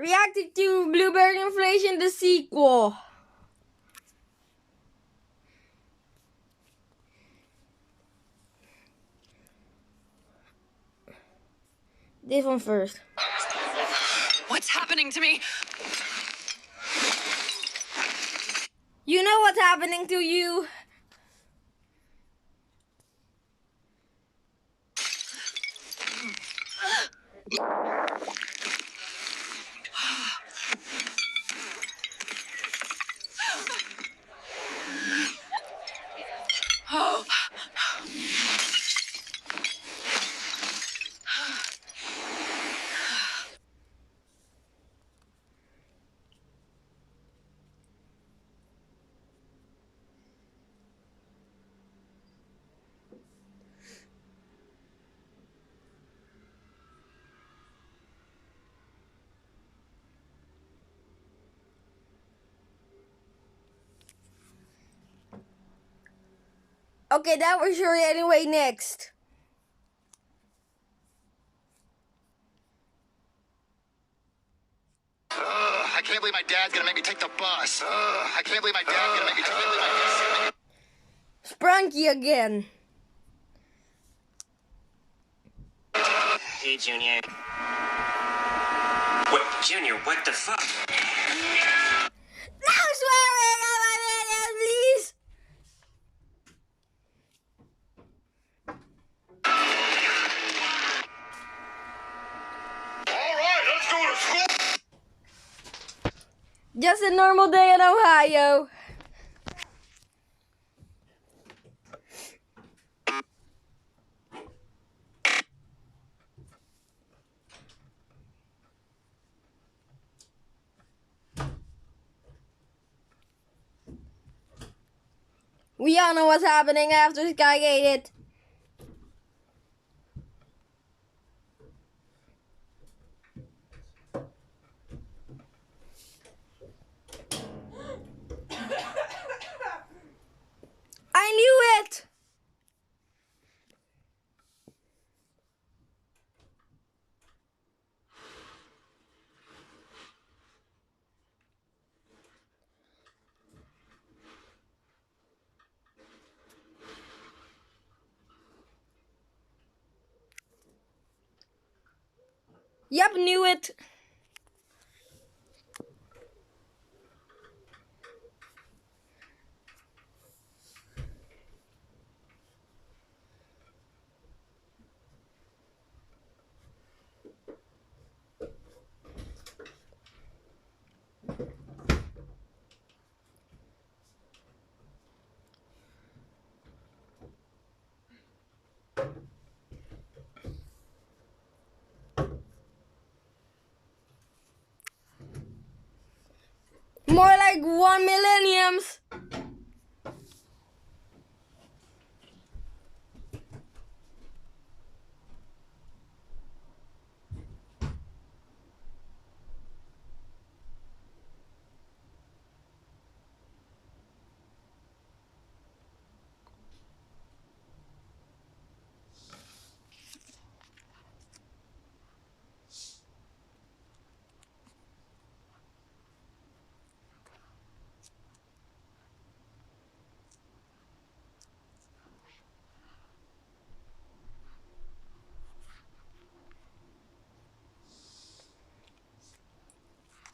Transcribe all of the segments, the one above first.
Reacted to Blueberry Inflation, the sequel. This one first. What's happening to me? You know what's happening to you. Oh. Okay, that was sure anyway. Next. I can't believe my dad's gonna make me take the bus. I can't believe my dad's gonna make me take the bus. Sprunky again. Hey, Junior. What, Junior? What the fuck? No swearing on my videos, please. All right, let's go to school. Just a normal day in Ohio. We all know what's happening after Sky ate it. I knew it! Yep, knew it. More like 1 millenniums.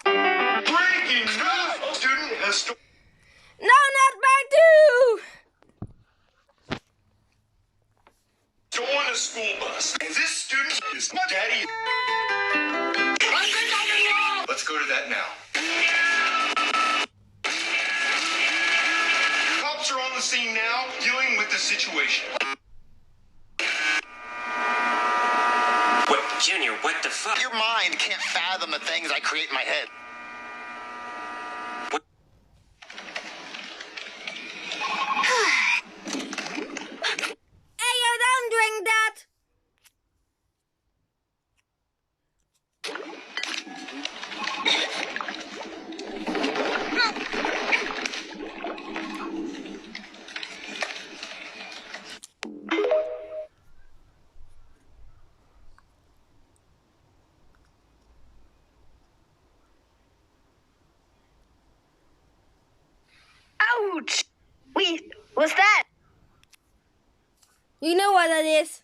Breaking news! Student has No, not back to. stolen a school bus, and this student is my daddy. I think I'm in love. Let's go to that now. Cops are on the scene now, dealing with the situation. What, Junior? What the fuck? Your mind can't fathom the things I create in my head. Hey, you don't drink that. Furries. What's that? You know what that is.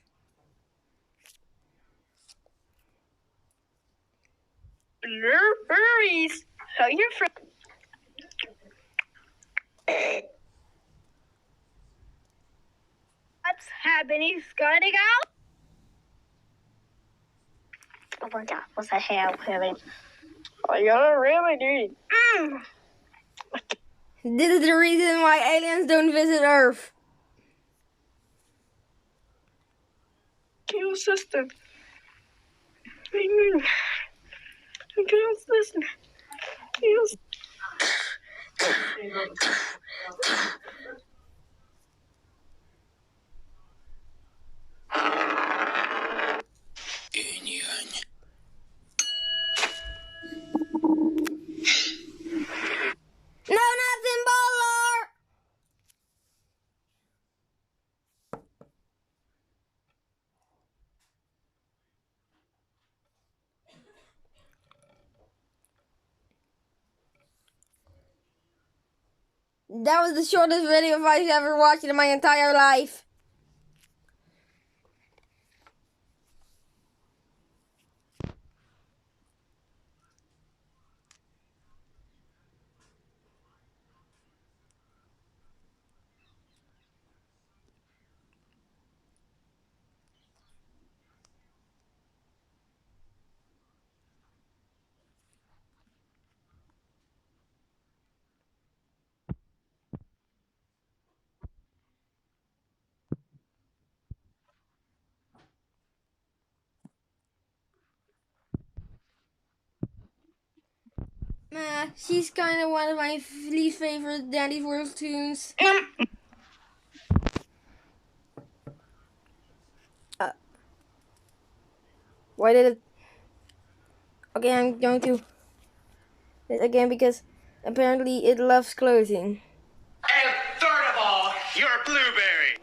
Blur furries. So you're from. What's happening, Scotty Gal? Oh my god, what's the hell happening? Oh, you're really good. This is the reason why aliens don't visit Earth. Kill system. I can't listen. Yes. No, nothing, baller. That was the shortest video I've ever watched in my entire life. She's kind of one of my least favorite Dandy's World tunes. Why did it? Okay, I'm going to it again because apparently it loves clothing. And third of all, you're a blueberry.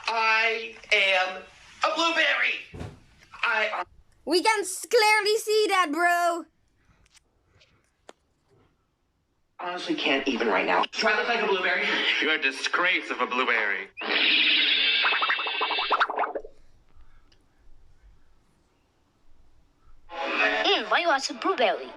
I am a blueberry. We can clearly see that, bro. Honestly can't even right now. Do I look like a blueberry? You're a disgrace of a blueberry. Why you want some blueberry?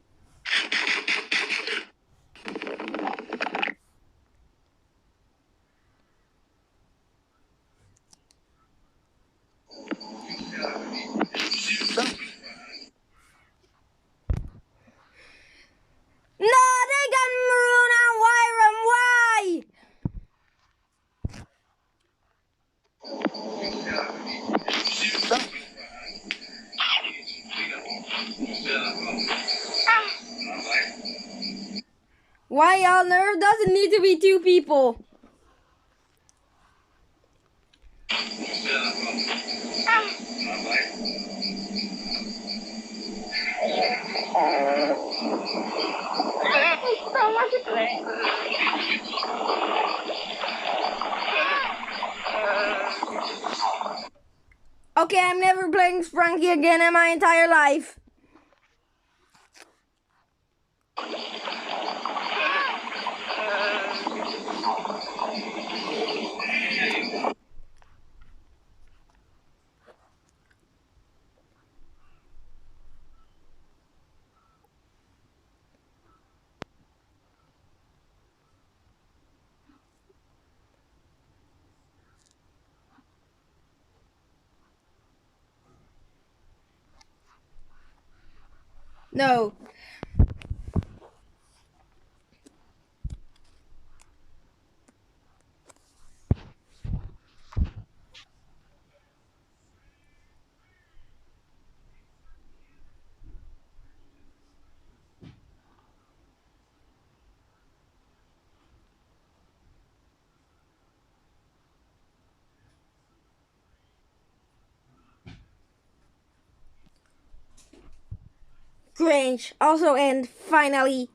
No, they got Maroon and Wyram. Why? Why on Earth does it need to be two people? Okay, I'm never playing Sprunky again in my entire life. No. Grange also and finally.